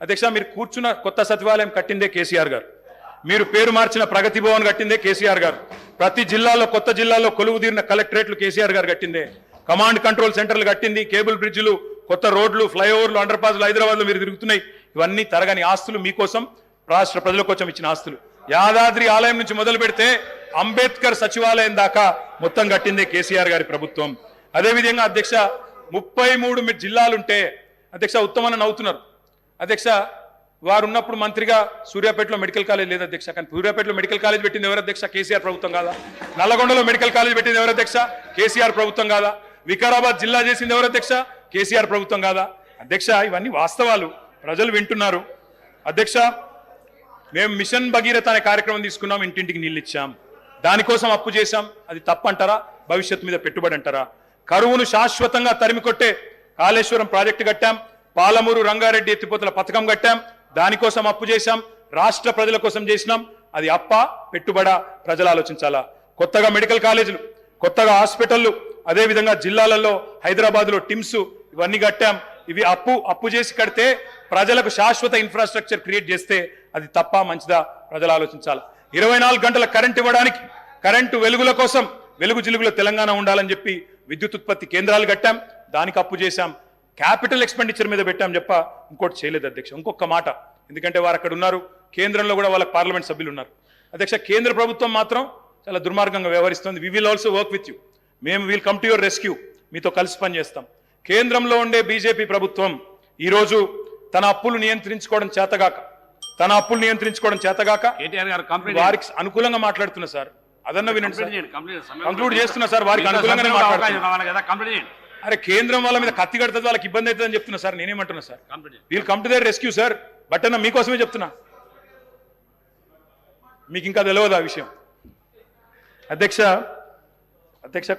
అధ్యక్ష మీరు కూర్చున్న కొత్త సచివాలయం కట్టిందే కేసీఆర్ గారు, మీరు పేరు మార్చిన ప్రగతి భవన్ కట్టిందే కేసీఆర్ గారు, ప్రతి జిల్లాలో కొత్త జిల్లాలో కొలువు తీరిన కలెక్టరేట్లు కేసీఆర్ గారు కట్టిందే, కమాండ్ కంట్రోల్ సెంటర్లు కట్టింది, కేబుల్ బ్రిడ్జ్లు, కొత్త రోడ్లు, ఫ్లైఓవర్లు, అండర్ పాస్లు హైదరాబాద్లో మీరు తిరుగుతున్నాయి. ఇవన్నీ తరగని ఆస్తులు, మీకోసం రాష్ట్ర ప్రజల కోసం ఇచ్చిన ఆస్తులు. యాదాద్రి ఆలయం నుంచి మొదలు పెడితే అంబేద్కర్ సచివాలయం దాకా మొత్తం కట్టిందే కేసీఆర్ గారి ప్రభుత్వం. అదేవిధంగా అధ్యక్ష 33 జిల్లాలుంటే అధ్యక్ష ఉత్తమన్న నవ్వుతున్నారు అధ్యక్ష, వారు ఉన్నప్పుడు మంత్రిగా సూర్యాపేటలో మెడికల్ కాలేజ్ లేదు అధ్యక్ష, కానీ సూర్యాపేటలో మెడికల్ కాలేజ్ పెట్టింది ఎవరు అధ్యక్ష? కేసీఆర్ ప్రభుత్వం కాదా? నల్లగొండలో మెడికల్ కాలేజ్ పెట్టింది ఎవరు అధ్యక్ష? కేసీఆర్ ప్రభుత్వం కాదా? వికారాబాద్ జిల్లా చేసింది ఎవరు అధ్యక్ష? కేసీఆర్ ప్రభుత్వం కాదా? అధ్యక్ష ఇవన్నీ వాస్తవాలు, ప్రజలు వింటున్నారు. అధ్యక్ష మేము మిషన్ భగీరథ అనే కార్యక్రమం తీసుకున్నాం, ఇంటింటికి నీళ్ళు ఇచ్చాం, దానికోసం అప్పు చేశాం, అది తప్పంటారా? భవిష్యత్తు మీద పెట్టుబడి అంటారా? కరువును శాశ్వతంగా తరిమికొట్టే కాళేశ్వరం ప్రాజెక్టు కట్టాం, పాలమూరు రంగారెడ్డి ఎత్తిపోతల పథకం కట్టాం, దానికోసం అప్పు చేశాం, రాష్ట్ర ప్రజల కోసం చేసినాం. అది అప్ప పెట్టుబడా? ప్రజలు ఆలోచించాలా. కొత్తగా మెడికల్ కాలేజీలు, కొత్తగా హాస్పిటళ్లు, అదేవిధంగా జిల్లాలలో హైదరాబాద్లో టిమ్స్, ఇవన్నీ కట్టాం. ఇవి అప్పు చేసి కడితే ప్రజలకు శాశ్వత ఇన్ఫ్రాస్ట్రక్చర్ క్రియేట్ చేస్తే అది తప్ప మంచిదా? ప్రజలు ఆలోచించాలి. 24 గంటల కరెంట్ ఇవ్వడానికి, కరెంటు వెలుగుల కోసం వెలుగు జిలుగులో తెలంగాణ ఉండాలని చెప్పి విద్యుత్ ఉత్పత్తి కేంద్రాలు కట్టాం, దానికి అప్పు చేశాం, క్యాపిటల్ ఎక్స్పెండిచర్ మీద పెట్టాం చెప్ప ఇంకోటి చేయలేదు అధ్యక్ష. ఇంకొక మాట, ఎందుకంటే వారు అక్కడ ఉన్నారు, కేంద్రంలో కూడా వాళ్ళకి పార్లమెంట్ సభ్యులు ఉన్నారు అధ్యక్ష. కేంద్ర ప్రభుత్వం మాత్రం చాలా దుర్మార్గంగా వ్యవహరిస్తుంది. We will also work with you, మేము will come to your rescue, మీతో కలిసి పనిచేస్తాం. కేంద్రంలో ఉండే బీజేపీ ప్రభుత్వం ఈరోజు తన అప్పులు నియంత్రించుకోవడం చేతగాక వారికి అనుకూలంగా మాట్లాడుతున్నా సార్, అదన్న వినండి సార్, కంక్లూడ్ చేస్తున్నా సార్, వారికి అనుకూలంగానే మాట్లాడుతున్నా. అరే కేంద్రం వాళ్ళ మీద కత్తి కడుతుంది, వాళ్ళకి ఇబ్బంది అవుతుంది అని చెప్తున్నా సార్, నేనేమంటున్నా sir, we'll come to their rescue sir. But అన్న మీకోసమే చెప్తున్నా, మీకు ఇంకా తెలియదు ఆ విషయం. అధ్యక్ష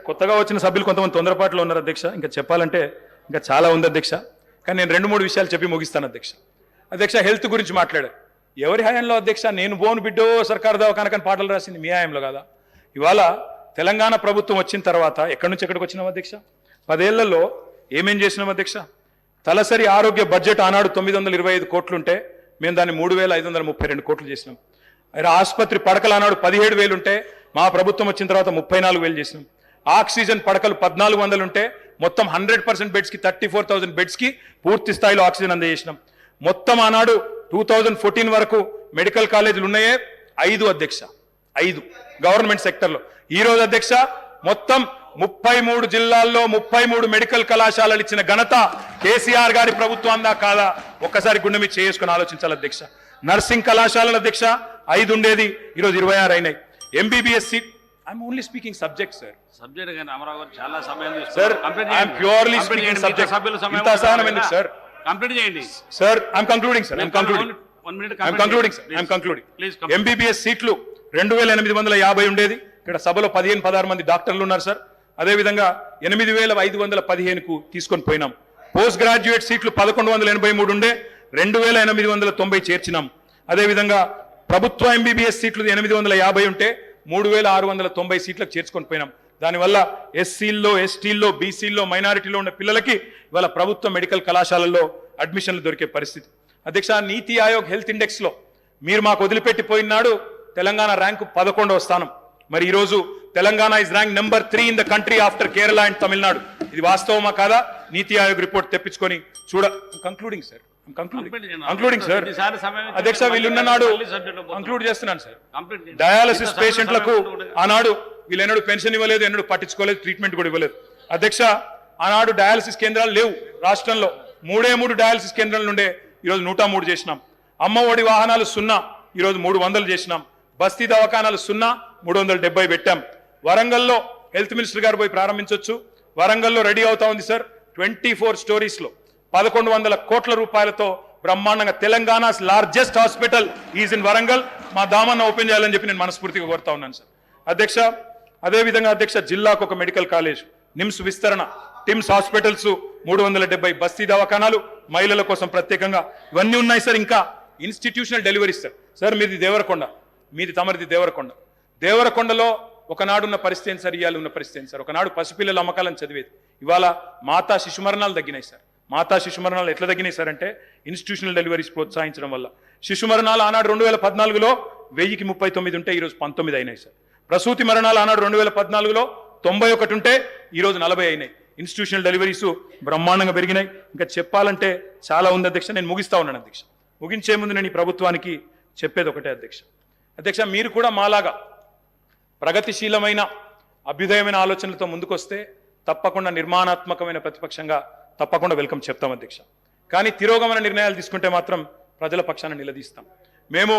కొత్తగా వచ్చిన సభ్యులు కొంతమంది తొందరపాటులో ఉన్నారు అధ్యక్ష, ఇంకా చెప్పాలంటే ఇంకా చాలా ఉంది అధ్యక్ష, కానీ నేను 2-3 విషయాలు చెప్పి ముగిస్తాను అధ్యక్ష. హెల్త్ గురించి మాట్లాడారు, ఎవరి హయాంలో అధ్యక్ష? నేను బోను బిడ్డో సర్కారు దవాఖానకని పాటలు రాసింది మీ హయాంలో కాదా? ఇవాళ తెలంగాణ ప్రభుత్వం వచ్చిన తర్వాత ఎక్కడి నుంచి ఎక్కడికి వచ్చినాం అధ్యక్ష? 10 ఏళ్లలో ఏమేం చేసినాం అధ్యక్ష? తలసరి ఆరోగ్య బడ్జెట్ ఆనాడు 925 కోట్లుంటే మేము దాన్ని 3,532 కోట్లు చేసినాం. ఆసుపత్రి పడకలు ఆనాడు 17,000 ఉంటే మా ప్రభుత్వం వచ్చిన తర్వాత 34,000 చేసినాం. ఆక్సిజన్ పడకలు 1,400 ఉంటే మొత్తం 100% బెడ్స్కి 34,000 బెడ్స్కి పూర్తి స్థాయిలో ఆక్సిజన్ అందజేసినాం. మొత్తం ఆనాడు 2014 వరకు మెడికల్ కాలేజీలు ఉన్నాయే 5 అధ్యక్ష, 5 గవర్నమెంట్ సెక్టర్లో. ఈ రోజు అధ్యక్ష మొత్తం 33 జిల్లాల్లో 33 మెడికల్ కళాశాలలు ఇచ్చిన ఘనత కేసీఆర్ గారి ప్రభుత్వం కాదా? ఒక్కసారి గుండె మీద చేసుకుని ఆలోచించాలి అధ్యక్ష. నర్సింగ్ కళాశాలలు అధ్యక్ష 5 ఉండేది, ఈరోజు 26 అయినాయి. MBBS seat, I'm only speaking subject sir, subject కానీ అమరావు గారు చాలా సమయం sir, I'm purely speaking subject. ఇంత అసహనం ఎందుకు సార్? కంప్లీట్ చేయండి sir. I'm concluding sir, I'm concluding. MBBS సీట్లు 2,850 ఉండేది, ఇక్కడ సభలో 15-16 మంది డాక్టర్లు ఉన్నారు సార్. అదేవిధంగా 8,515కు తీసుకొని పోయినాం. పోస్ట్ గ్రాడ్యుయేట్ సీట్లు 1,183 ఉండే 2,890 చేర్చినాం. అదేవిధంగా ప్రభుత్వ ఎంబీబీఎస్ సీట్లు 850 ఉంటే 3,690 సీట్లకు చేర్చుకొని పోయినాం. దానివల్ల ఎస్సీల్లో, ఎస్టీల్లో, బీసీల్లో, మైనారిటీలో ఉన్న పిల్లలకి ఇవాళ ప్రభుత్వ మెడికల్ కళాశాలల్లో అడ్మిషన్లు దొరికే పరిస్థితి. అధ్యక్ష నీతి ఆయోగ్ హెల్త్ ఇండెక్స్లో మీరు మాకు వదిలిపెట్టిపోయినాడు తెలంగాణ ర్యాంకు 11వ స్థానం. మరి ఈరోజు Telangana is rank number 3 in the country after Kerala and Tamil Nadu. ఇది వాస్తవమా కాదా? నీతి ఆయోగ్ రిపోర్ట్ తెప్పించుకొని కంక్లూడింగ్ సార్, అధ్యక్ష వీళ్ళున్న నాడు కంక్లూడ్ చేస్తున్నాను సార్. డయాలసిస్ పేషెంట్లకు ఆనాడు వీళ్ళెన్నడూ పెన్షన్ ఇవ్వలేదు, ఎన్నడూ పట్టించుకోలేదు, ట్రీట్మెంట్ కూడా ఇవ్వలేదు అధ్యక్ష. ఆనాడు డయాలసిస్ కేంద్రాలు లేవు రాష్ట్రంలో, 3 డయాలసిస్ కేంద్రాల నుండే ఈరోజు 103 చేసినాం. అమ్మ ఒడి వాహనాలు 0, ఈరోజు 300 చేసినాం. బస్తీ దవాఖానాలు 0, 370 పెట్టాం. వరంగల్లో హెల్త్ మినిస్టర్ గారు పోయి ప్రారంభించవచ్చు, వరంగల్లో రెడీ అవుతా ఉంది సార్. 24 స్టోరీస్లో 1,100 కోట్ల రూపాయలతో బ్రహ్మాండంగా Telangana's largest hospital is in Warangal. మా దామన్న ఓపెన్ చేయాలని చెప్పి నేను మనస్ఫూర్తిగా కోరుతా ఉన్నాను సార్. అధ్యక్ష అదేవిధంగా అధ్యక్ష జిల్లాకు ఒక మెడికల్ కాలేజ్, నిమ్స్ విస్తరణ, టిమ్స్ హాస్పిటల్స్ 370 బస్తీ దవాఖానాలు, మహిళల కోసం ప్రత్యేకంగా ఇవన్నీ ఉన్నాయి సార్. ఇంకా ఇన్స్టిట్యూషనల్ డెలివరీస్ సార్. మీది దేవరకొండ, మీది తమరిది దేవరకొండ. దేవరకొండలో ఒకనాడున్న పరిస్థితి సార్, ఇవాళ ఉన్న పరిస్థితి సార్. ఒకనాడు పసిపిల్లల అమ్మకాలను చదివేది, ఇవాళ మాతా శిశు మరణాలు తగ్గినాయి సార్. మాతా శిశు మరణాలు ఎట్లా తగ్గినాయి సార్ అంటే ఇన్స్టిట్యూషనల్ డెలివరీస్ ప్రోత్సహించడం వల్ల. శిశు మరణాలు ఆనాడు 2014లో 1039 ఉంటే ఈరోజు 19 అయినాయి సార్. ప్రసూతి మరణాలు ఆనాడు 2014లో 91 ఉంటే ఈరోజు 40 అయినాయి. ఇన్స్టిట్యూషనల్ డెలివరీస్ బ్రహ్మాండంగా పెరిగినాయి. ఇంకా చెప్పాలంటే చాలా ఉంది అధ్యక్ష. నేను ముగిస్తా ఉన్నాను అధ్యక్ష. ముగించే ముందు నేను ఈ ప్రభుత్వానికి చెప్పేది ఒకటే అధ్యక్ష. అధ్యక్ష, మీరు కూడా మాలాగా ప్రగతిశీలమైన అభ్యుదయమైన ఆలోచనలతో ముందుకొస్తే తప్పకుండా నిర్మాణాత్మకమైన ప్రతిపక్షంగా తప్పకుండా వెల్కమ్ చెప్తాం అధ్యక్ష. కానీ తిరోగమన నిర్ణయాలు తీసుకుంటే మాత్రం ప్రజల పక్షాన నిలదీస్తాం. మేము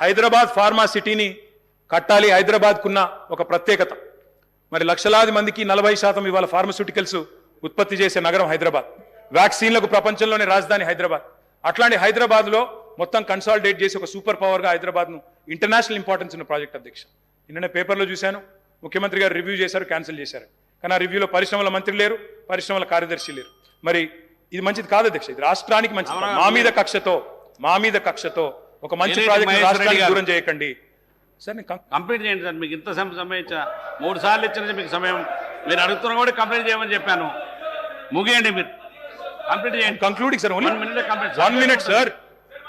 హైదరాబాద్ ఫార్మా సిటీని కట్టాలి. హైదరాబాద్కున్న ఒక ప్రత్యేకత, మరి లక్షలాది మందికి 40% ఇవాళ ఫార్మస్యూటికల్స్ ఉత్పత్తి చేసే నగరం హైదరాబాద్. వ్యాక్సిన్లకు ప్రపంచంలోనే రాజధాని హైదరాబాద్. అట్లాంటి హైదరాబాద్లో మొత్తం కన్సాలిడేట్ చేసి ఒక సూపర్ పవర్గా హైదరాబాద్ను ఇంటర్నేషనల్ ఇంపార్టెన్స్ ఉన్న ప్రాజెక్ట్ అధ్యక్ష. నిన్ననే పేపర్లో చూశాను, ముఖ్యమంత్రి గారు రివ్యూ చేశారు, క్యాన్సిల్ చేశారు. కానీ ఆ రివ్యూలో పరిశ్రమల మంత్రి లేరు, పరిశ్రమల కార్యదర్శి లేరు. మరి ఇది మంచిది కాదు అధ్యక్ష. ఇది రాష్ట్రానికి మంచిది. మా మీద కక్షతో ఒక మంచి ప్రాజెక్ట్ రాష్ట్రానికి దూరం చేయకండి సార్. నేను కంప్లీట్ చేయండి సార్. మీకు ఇంత సమయం ఇచ్చా, 3 సార్లు ఇచ్చిన మీకు సమయం. మీరు అడుగుతున్నా కూడా కంప్లీట్ చేయమని చెప్పాను. ముగియండి, మీరు కంప్లీట్ చేయండి. Concluding sir, 1 minute complete. 1 minute sir.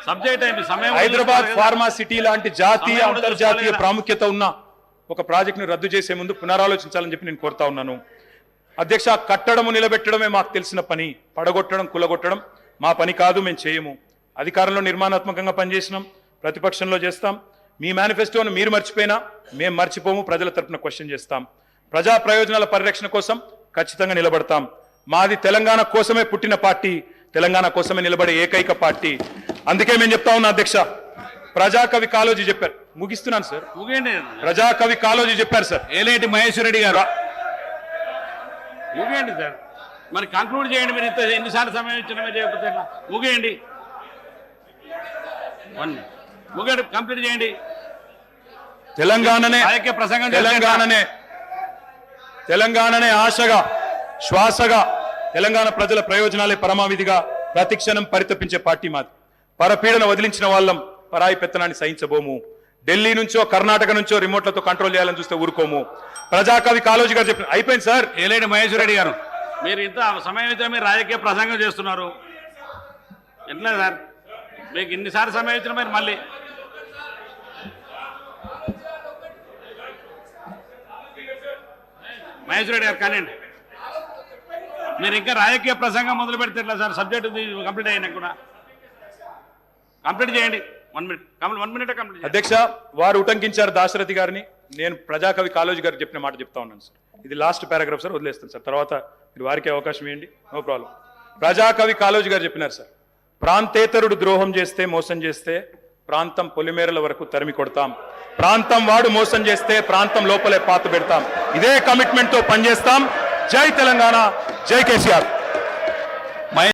Subject అయింది సమయం. హైదరాబాద్ ఫార్మా సిటీ లాంటి జాతీయ అంతర్జాతీయ ప్రాముఖ్యత ఉన్న ఒక ప్రాజెక్టును రద్దు చేసే ముందు పునరాలోచించాలని చెప్పి నేను కోరుతా ఉన్నాను అధ్యక్ష. కట్టడము నిలబెట్టడమే మాకు తెలిసిన పని, పడగొట్టడం కులగొట్టడం మా పని కాదు, మేము చేయము. అధికారంలో నిర్మాణాత్మకంగా పనిచేసినాం, ప్రతిపక్షంలో చేస్తాం. మీ మేనిఫెస్టోను మీరు మర్చిపోయినా మేము మర్చిపోము, ప్రజల తరపున క్వశ్చన్ చేస్తాం. ప్రజా ప్రయోజనాల పరిరక్షణ కోసం ఖచ్చితంగా నిలబడతాం. మాది తెలంగాణ కోసమే పుట్టిన పార్టీ, తెలంగాణ కోసమే నిలబడే ఏకైక పార్టీ. అందుకే మేము చెప్తా ఉన్నా అధ్యక్ష, ప్రజాకవి కాళోజీ చెప్పారు. ముగిస్తున్నాను సార్. ముగియండి. ప్రజాకవి కాళోజీ చెప్పారు సార్. ఏలేటి మహేశ్వర్ రెడ్డి గారు ముగియండి సార్. మరి కంక్లూడ్ చేయండి. మీరు ఇంత ఎన్నిసార్లు సమయం ఇచ్చిన మీరు చేయకపోతే ఎట్లా? ముగియండి. ముగియండి, కంప్లీట్ చేయండి. తెలంగాణనే ఆశగా శ్వాసగా తెలంగాణ ప్రజల ప్రయోజనాలే పరమావిధిగా ప్రతిక్షణం పరితపించే పార్టీ మాది. పరపీడన వదిలించిన వాళ్ళం, పరాయి పెత్తనాన్ని సహించబోము. ఢిల్లీ నుంచో కర్ణాటక నుంచో రిమోట్లతో కంట్రోల్ చేయాలని చూస్తే ఊరుకోము. ప్రజాకవి కాళోజీ గారు చెప్పిన అయిపోయింది సార్. ఏలేటి మహేశ్వర్ రెడ్డి గారు, మీరు ఇంత సమయం అయితే మీరు రాజకీయ ప్రసంగం చేస్తున్నారు ఎట్లా సార్? మీకు ఇన్నిసార్లు సమయం ఇచ్చిన మీరు మళ్ళీ మహేశ్వర్ రెడ్డి గారు కానివ్వండి. మీరు ఇంకా రాజకీయ ప్రసంగం మొదలు పెడితే ఎట్లా సార్? సబ్జెక్ట్ కంప్లీట్ అయినా కూడా కంప్లీట్ చేయండి. 1 minute. 1 minute complete. అధ్యక్ష, వారు ఉటంకించారు దాశరథి గారిని. నేను ప్రజాకవి కాళోజీ గారు చెప్పిన మాట చెప్తా ఉన్నాను సార్. ఇది లాస్ట్ పారాగ్రాఫ్ సార్, వదిలేస్తాను సార్. తర్వాత మీరు వారికి అవకాశం ఇవ్వండి, నో ప్రాబ్లం. ప్రజాకవి కాళోజీ గారు చెప్పినారు సార్, ప్రాంతేతరుడు ద్రోహం చేస్తే మోసం చేస్తే ప్రాంతం పొలిమేరల వరకు తరిమి కొడతాం. ప్రాంతం వాడు మోసం చేస్తే ప్రాంతం లోపలే పాత పెడతాం. ఇదే కమిట్మెంట్ తో పనిచేస్తాం. జై తెలంగాణ, జై కేసీఆర్.